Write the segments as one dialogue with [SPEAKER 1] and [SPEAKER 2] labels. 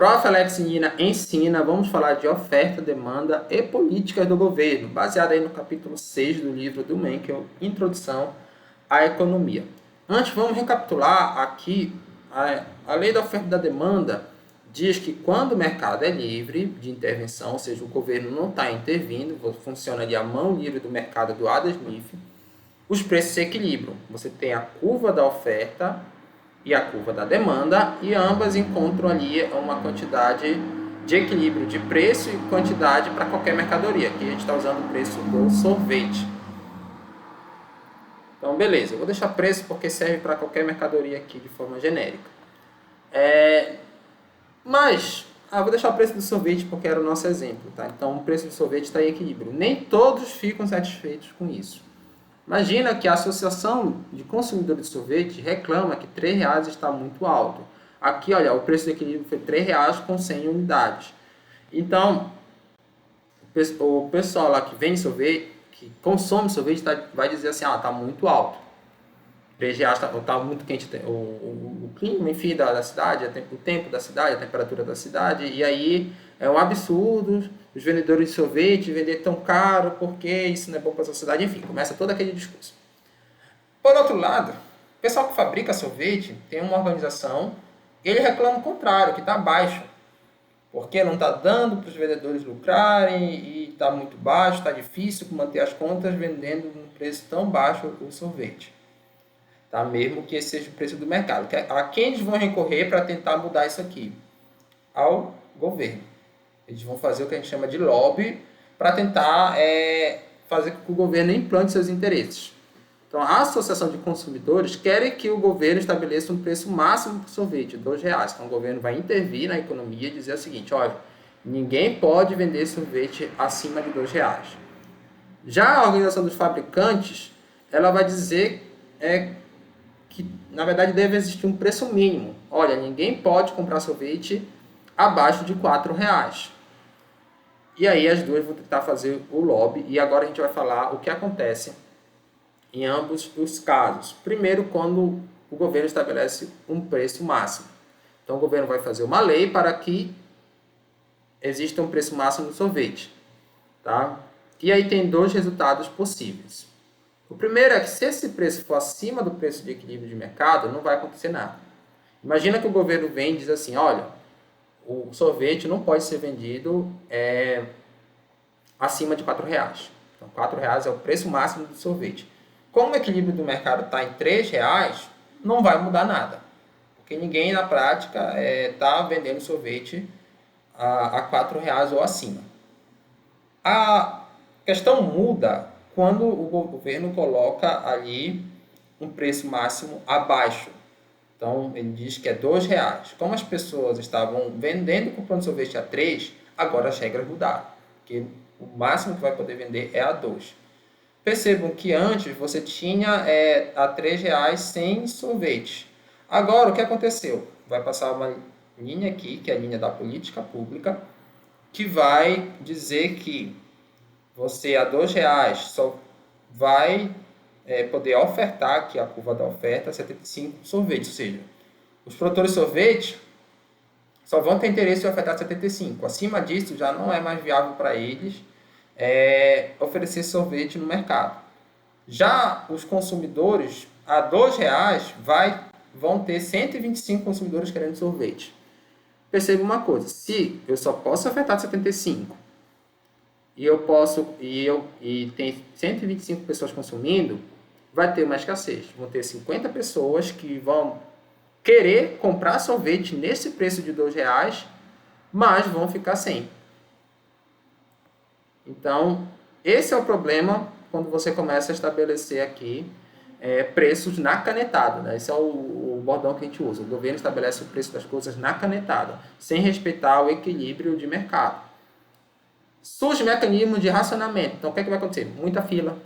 [SPEAKER 1] Prof. Alex Nina ensina, vamos falar de oferta, demanda e políticas do governo, baseado aí no capítulo 6 do livro do Menkel, Introdução à Economia. Antes, vamos recapitular aqui, a lei da oferta e da demanda diz que quando o mercado é livre de intervenção, ou seja, o governo não está intervindo, funciona ali a mão livre do mercado do Adam Smith, os preços se equilibram. Você tem a curva da oferta e a curva da demanda, e ambas encontram ali uma quantidade de equilíbrio de preço e quantidade para qualquer mercadoria. Aqui a gente está usando o preço do sorvete. Então, beleza, eu vou deixar preço porque serve para qualquer mercadoria aqui de forma genérica. Vou deixar o preço do sorvete porque era o nosso exemplo, tá? Então, o preço do sorvete está em equilíbrio. Nem todos ficam satisfeitos com isso. Imagina que a Associação de Consumidores de Sorvete reclama que R$ 3,00 está muito alto. Aqui, olha, o preço do equilíbrio foi R$ 3,00 com 100 unidades. Então, o pessoal lá que vende sorvete, que consome sorvete, vai dizer assim, está muito alto. R$ 3,00 está muito quente o clima, enfim, da cidade, o tempo da cidade, a temperatura da cidade, e aí é um absurdo os vendedores de sorvete vender tão caro, porque isso não é bom para a sociedade, enfim, começa todo aquele discurso. Por outro lado, o pessoal que fabrica sorvete tem uma organização, ele reclama o contrário, que está baixo, porque não está dando para os vendedores lucrarem e está muito baixo, está difícil manter as contas vendendo num preço tão baixo o sorvete. Tá? Mesmo que esse seja o preço do mercado. A quem eles vão recorrer para tentar mudar isso aqui? Ao governo. Eles vão fazer o que a gente chama de lobby para tentar fazer com que o governo implante seus interesses. Então, a Associação de Consumidores quer que o governo estabeleça um preço máximo para o sorvete, R$ 2,00. Então, o governo vai intervir na economia e dizer o seguinte, olha, ninguém pode vender sorvete acima de R$ 2,00. Já a Organização dos Fabricantes, ela vai dizer que, na verdade, deve existir um preço mínimo. Olha, ninguém pode comprar sorvete abaixo de R$ 4,00. E aí as duas vão tentar fazer o lobby, e agora a gente vai falar o que acontece em ambos os casos. Primeiro, quando o governo estabelece um preço máximo. Então, o governo vai fazer uma lei para que exista um preço máximo no sorvete. Tá? E aí tem dois resultados possíveis. O primeiro é que se esse preço for acima do preço de equilíbrio de mercado, não vai acontecer nada. Imagina que o governo vem e diz assim, olha, o sorvete não pode ser vendido acima de R$ 4,00. Então, R$ 4,00 é o preço máximo do sorvete. Como o equilíbrio do mercado está em R$ 3,00, não vai mudar nada. Porque ninguém, na prática, está vendendo sorvete a R$ 4,00 ou acima. A questão muda quando o governo coloca ali um preço máximo abaixo. Então, ele diz que é R$ 2,00. Como as pessoas estavam vendendo e comprando sorvete a 3, agora as regras mudaram. Porque o máximo que vai poder vender é a 2. Percebam que antes você tinha a R$ 3,00 sem sorvete. Agora, o que aconteceu? Vai passar uma linha aqui, que é a linha da política pública, que vai dizer que você a R$ 2,00 só vai poder ofertar, aqui a curva da oferta, 75 sorvetes, ou seja, os produtores de sorvete só vão ter interesse em ofertar 75. Acima disso, já não é mais viável para eles oferecer sorvete no mercado. Já os consumidores, a R$ 2,00, vão ter 125 consumidores querendo sorvete. Perceba uma coisa, se eu só posso ofertar 75 e tem 125 pessoas consumindo, vai ter uma escassez. Vão ter 50 pessoas que vão querer comprar sorvete nesse preço de R$ 2,00, mas vão ficar sem. Então, esse é o problema quando você começa a estabelecer aqui preços na canetada. Né? Esse é o bordão que a gente usa. O governo estabelece o preço das coisas na canetada, sem respeitar o equilíbrio de mercado. Surge mecanismos de racionamento. Então, o que vai acontecer? Muita fila.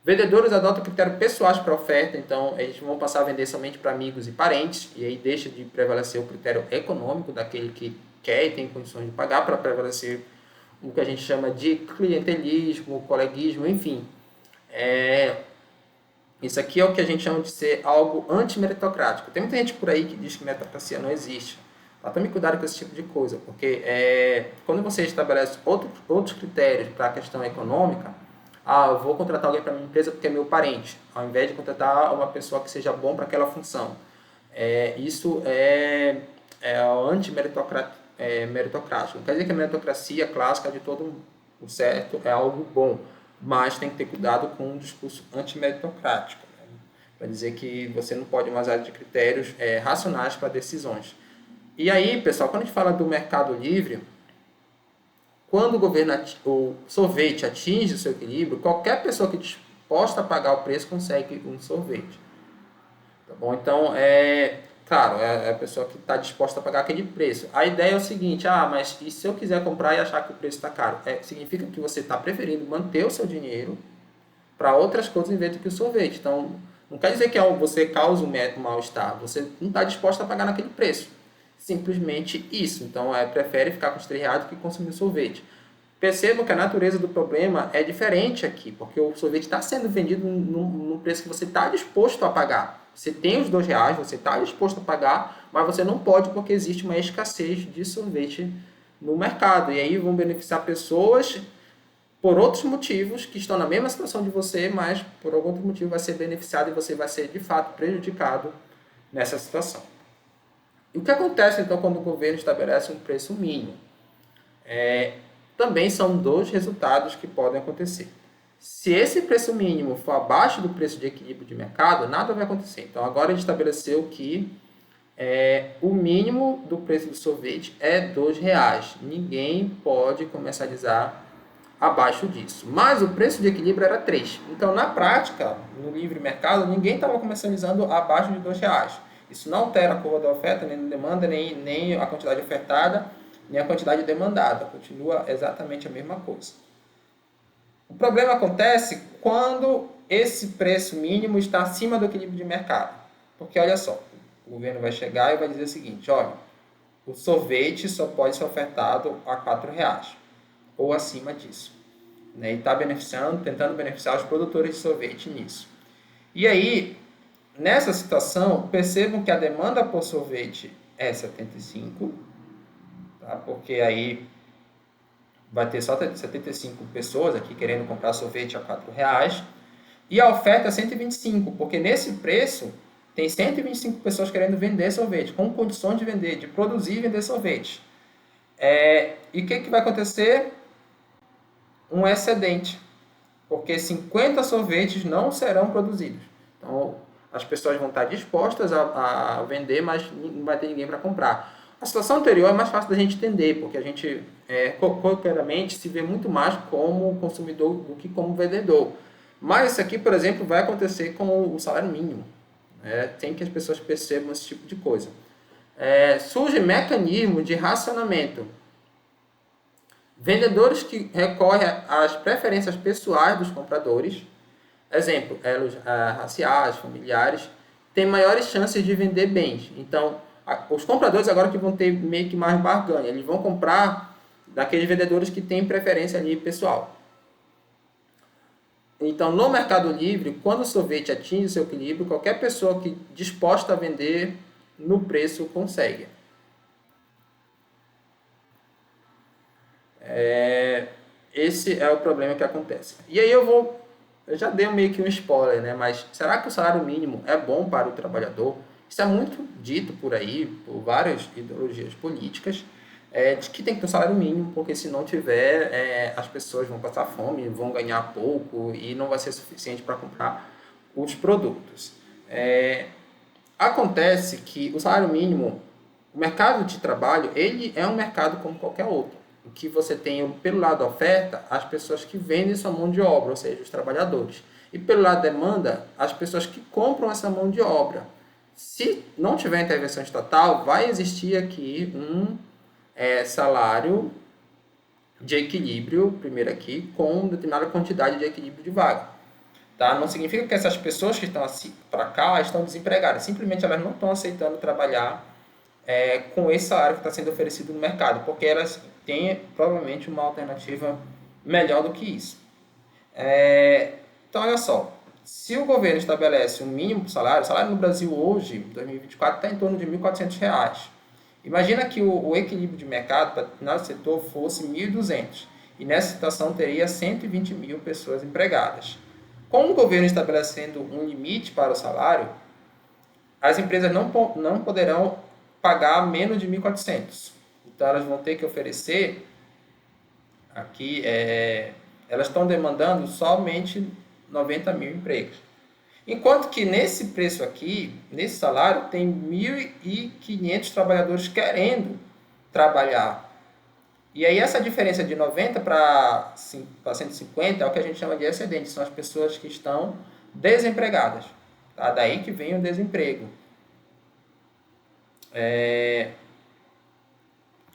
[SPEAKER 1] Vendedores adotam critérios pessoais para oferta, então eles vão passar a vender somente para amigos e parentes, e aí deixa de prevalecer o critério econômico daquele que quer e tem condições de pagar, para prevalecer o que a gente chama de clientelismo, coleguismo, enfim. Isso aqui é o que a gente chama de ser algo antimeritocrático. Tem muita gente por aí que diz que meritocracia não existe. Mas tome cuidado com esse tipo de coisa, porque quando você estabelece outros critérios para a questão econômica, eu vou contratar alguém para minha empresa porque é meu parente, ao invés de contratar uma pessoa que seja bom para aquela função. Isso é meritocrático. Não quer dizer que a meritocracia clássica de todo o certo é algo bom, mas tem que ter cuidado com um discurso antimeritocrático, né? Para dizer que você não pode usar de critérios racionais para decisões. E aí, pessoal, quando a gente fala do mercado livre, quando o sorvete atinge o seu equilíbrio, qualquer pessoa que esteja disposta a pagar o preço consegue um sorvete. Tá bom? Então, claro, é a pessoa que está disposta a pagar aquele preço. A ideia é o seguinte, mas e se eu quiser comprar e achar que o preço está caro? Significa que você está preferindo manter o seu dinheiro para outras coisas em vez do que o sorvete. Então, não quer dizer que você causa um mal-estar, você não está disposto a pagar naquele preço. Simplesmente isso. Então, prefere ficar com os R$3 do que consumir sorvete. Percebam que a natureza do problema é diferente aqui, porque o sorvete está sendo vendido num preço que você está disposto a pagar. Você tem os R$2, você está disposto a pagar, mas você não pode porque existe uma escassez de sorvete no mercado. E aí vão beneficiar pessoas por outros motivos que estão na mesma situação de você, mas por algum outro motivo vai ser beneficiado e você vai ser de fato prejudicado nessa situação. E o que acontece então quando o governo estabelece um preço mínimo? Também são dois resultados que podem acontecer. Se esse preço mínimo for abaixo do preço de equilíbrio de mercado, nada vai acontecer. Então agora a gente estabeleceu que o mínimo do preço do sorvete é R$2. Ninguém pode comercializar abaixo disso. Mas o preço de equilíbrio era 3. Então, na prática, no livre mercado, ninguém estava comercializando abaixo de R$2. Isso não altera a curva da oferta, nem da demanda, nem a quantidade ofertada, nem a quantidade demandada. Continua exatamente a mesma coisa. O problema acontece quando esse preço mínimo está acima do equilíbrio de mercado. Porque, olha só, o governo vai chegar e vai dizer o seguinte, olha, o sorvete só pode ser ofertado a R$4 ou acima disso. Né? E está tentando beneficiar os produtores de sorvete nisso. E aí, nessa situação, percebam que a demanda por sorvete é 75, tá? Porque aí vai ter só 75 pessoas aqui querendo comprar sorvete a R$4, e a oferta é 125, porque nesse preço tem 125 pessoas querendo vender sorvete, com condições de vender, de produzir e vender sorvete. E o que vai acontecer? Um excedente, porque 50 sorvetes não serão produzidos. Então, as pessoas vão estar dispostas a vender, mas não vai ter ninguém para comprar. A situação anterior é mais fácil da gente entender, porque a gente, corriqueiramente, se vê muito mais como consumidor do que como vendedor. Mas isso aqui, por exemplo, vai acontecer com o salário mínimo. Tem que as pessoas percebam esse tipo de coisa. Surge mecanismo de racionamento. Vendedores que recorrem às preferências pessoais dos compradores, exemplo, elos raciais, familiares, têm maiores chances de vender bens. Então, os compradores agora que vão ter meio que mais barganha, eles vão comprar daqueles vendedores que têm preferência ali pessoal. Então, no Mercado Livre, quando o sorvete atinge seu equilíbrio, qualquer pessoa que disposta a vender no preço consegue. Esse é o problema que acontece. E aí eu já dei meio que um spoiler, né? Mas será que o salário mínimo é bom para o trabalhador? Isso é muito dito por aí, por várias ideologias políticas, de que tem que ter um salário mínimo, porque se não tiver, as pessoas vão passar fome, vão ganhar pouco e não vai ser suficiente para comprar os produtos. Acontece que o salário mínimo, o mercado de trabalho, ele é um mercado como qualquer outro. O que você tem, pelo lado da oferta, as pessoas que vendem sua mão de obra, ou seja, os trabalhadores. E pelo lado da demanda, as pessoas que compram essa mão de obra. Se não tiver intervenção estatal, vai existir aqui um salário de equilíbrio, primeiro aqui, com determinada quantidade de equilíbrio de vaga. Tá? Não significa que essas pessoas que estão para cá estão desempregadas, simplesmente elas não estão aceitando trabalhar com esse salário que está sendo oferecido no mercado, porque elas têm provavelmente uma alternativa melhor do que isso. Então, olha só, se o governo estabelece um mínimo salário, o salário no Brasil hoje, em 2024, está em torno de R$ 1.400. Imagina que o equilíbrio de mercado para determinado setor fosse 1.200 e nessa situação teria 120 mil pessoas empregadas. Com o governo estabelecendo um limite para o salário, as empresas não poderão pagar menos de 1.400. Então elas vão ter que oferecer, aqui, elas estão demandando somente 90 mil empregos. Enquanto que nesse preço aqui, nesse salário, tem 1.500 trabalhadores querendo trabalhar. E aí essa diferença de 90 para 150 é o que a gente chama de excedente, são as pessoas que estão desempregadas. Tá? Daí que vem o desemprego. É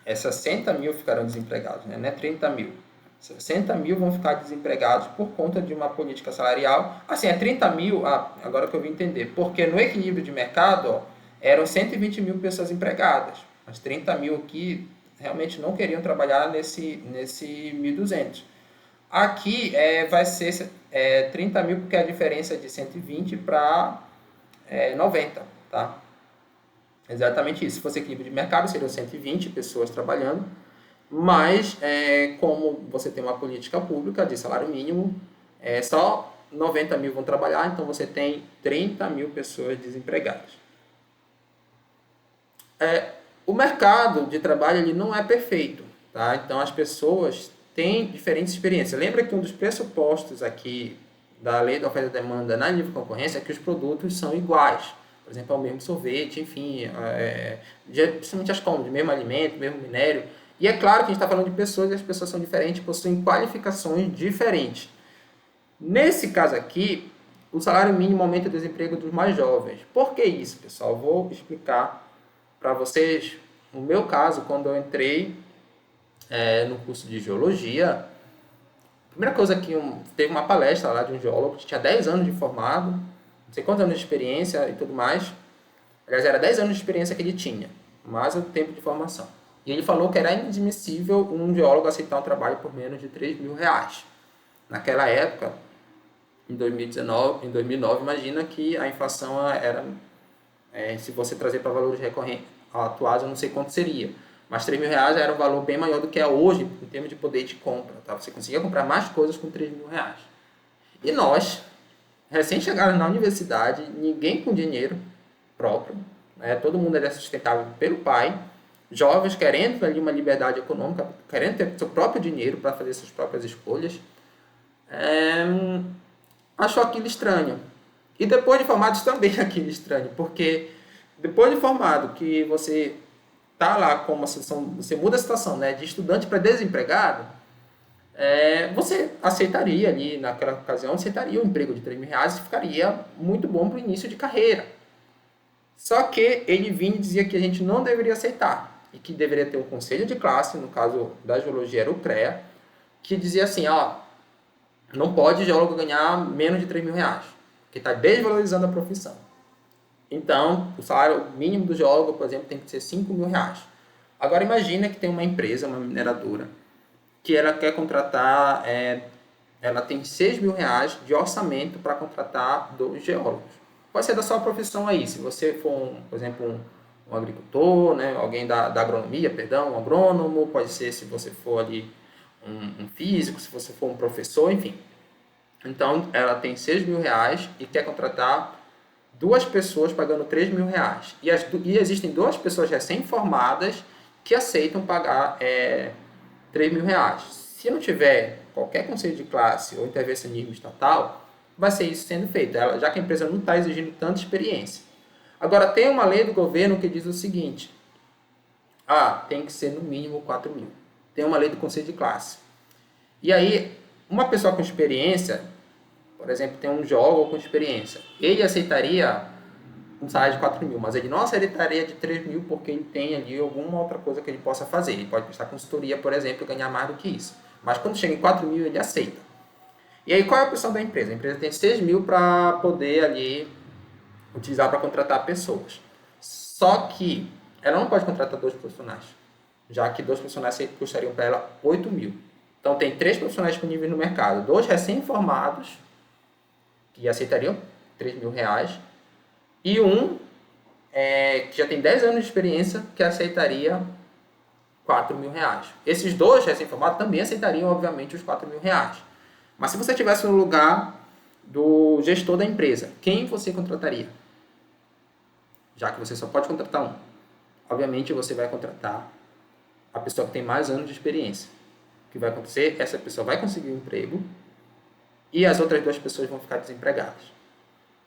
[SPEAKER 1] 60 mil ficarão desempregados, né? Não é 30 mil. 60 mil vão ficar desempregados por conta de uma política salarial. Assim, é 30 mil, agora que eu vim entender, porque no equilíbrio de mercado, ó, eram 120 mil pessoas empregadas, mas 30 mil aqui realmente não queriam trabalhar nesse 1.200. Aqui vai ser 30 mil, porque é a diferença é de 120 para 90, tá? Exatamente isso. Se fosse equilíbrio de mercado, seriam 120 pessoas trabalhando, mas como você tem uma política pública de salário mínimo, só 90 mil vão trabalhar, então você tem 30 mil pessoas desempregadas. O mercado de trabalho ele não é perfeito, tá? Então as pessoas têm diferentes experiências. Lembra que um dos pressupostos aqui da lei da oferta e demanda na livre concorrência é que os produtos são iguais. Por exemplo, é o mesmo sorvete, enfim, principalmente as commodities, mesmo alimento, mesmo minério. E é claro que a gente está falando de pessoas e as pessoas são diferentes, possuem qualificações diferentes. Nesse caso aqui, o salário mínimo aumenta o desemprego dos mais jovens. Por que isso, pessoal? Vou explicar para vocês. No meu caso, quando eu entrei no curso de geologia, a primeira coisa que teve uma palestra lá de um geólogo que tinha 10 anos de formado, não sei quantos anos de experiência e tudo mais. Aliás, era 10 anos de experiência que ele tinha, mais o tempo de formação. E ele falou que era inadmissível um geólogo aceitar um trabalho por menos de 3 mil reais. Naquela época, em 2009, imagina que a inflação era, se você trazer para valores atuais, eu não sei quanto seria. Mas 3 mil reais era um valor bem maior do que é hoje, em termos de poder de compra. Tá? Você conseguia comprar mais coisas com 3 mil reais. E nós, recém-chegados na universidade, ninguém com dinheiro próprio, todo mundo era sustentável pelo pai, jovens querendo ali uma liberdade econômica, querendo ter seu próprio dinheiro para fazer suas próprias escolhas, achou aquilo estranho. E depois de formados também aquilo estranho, porque depois de formado que você está lá com uma situação, você muda a situação, né, de estudante para desempregado, você aceitaria ali, naquela ocasião, aceitaria um emprego de 3 mil reais e ficaria muito bom para o início de carreira. Só que ele vinha e dizia que a gente não deveria aceitar e que deveria ter um conselho de classe, no caso da geologia era o CREA, que dizia assim, não pode geólogo ganhar menos de 3 mil reais, que está desvalorizando a profissão. Então, o salário mínimo do geólogo, por exemplo, tem que ser 5 mil reais. Agora imagina que tem uma empresa, uma mineradora, que ela quer contratar, ela tem 6 mil reais de orçamento para contratar 2 geólogos. Pode ser da sua profissão aí, se você for, por exemplo, um agricultor, né, alguém da agronomia, um agrônomo, pode ser se você for ali um físico, se você for um professor, enfim. Então, ela tem 6 mil reais e quer contratar 2 pessoas pagando 3 mil reais. E existem 2 pessoas recém-formadas que aceitam pagar 3 mil reais. Se não tiver qualquer conselho de classe ou intervencionismo estatal, vai ser isso sendo feito, já que a empresa não está exigindo tanta experiência. Agora, tem uma lei do governo que diz o seguinte, tem que ser no mínimo 4 mil. Tem uma lei do conselho de classe. E aí, uma pessoa com experiência, por exemplo, tem um geólogo com experiência, ele aceitaria um salário de 4 mil, mas ele não aceitaria de 3 mil porque ele tem ali alguma outra coisa que ele possa fazer. Ele pode prestar consultoria, por exemplo, e ganhar mais do que isso. Mas quando chega em 4 mil, ele aceita. E aí, qual é a opção da empresa? A empresa tem 6 mil para poder ali utilizar para contratar pessoas. Só que ela não pode contratar 2 profissionais, já que 2 profissionais custariam para ela 8 mil. Então, tem 3 profissionais disponíveis no mercado, 2 recém-formados, que aceitariam 3 mil reais, e um que já tem 10 anos de experiência que aceitaria R$ 4.000. Esses dois recém-formados também aceitariam, obviamente, os R$ 4.000. Mas se você estivesse no lugar do gestor da empresa, quem você contrataria? Já que você só pode contratar um. Obviamente, você vai contratar a pessoa que tem mais anos de experiência. O que vai acontecer? Essa pessoa vai conseguir um emprego e as outras duas pessoas vão ficar desempregadas.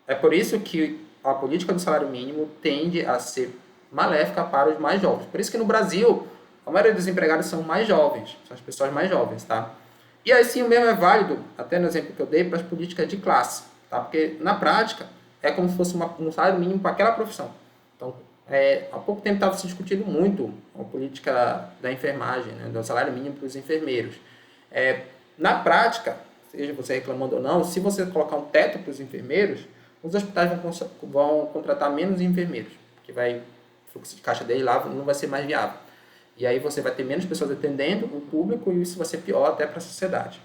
[SPEAKER 1] É por isso que a política do salário mínimo tende a ser maléfica para os mais jovens. Por isso que no Brasil, a maioria dos empregados são mais jovens, são as pessoas mais jovens, tá? E aí sim, o mesmo é válido, até no exemplo que eu dei, para as políticas de classe, tá? Porque na prática, é como se fosse um salário mínimo para aquela profissão. Então, há pouco tempo estava se discutindo muito a política da enfermagem, né? Do salário mínimo para os enfermeiros. Na prática, seja você reclamando ou não, se você colocar um teto para os enfermeiros, os hospitais vão contratar menos enfermeiros, porque o fluxo de caixa dele lá não vai ser mais viável. E aí você vai ter menos pessoas atendendo o público e isso vai ser pior até para a sociedade.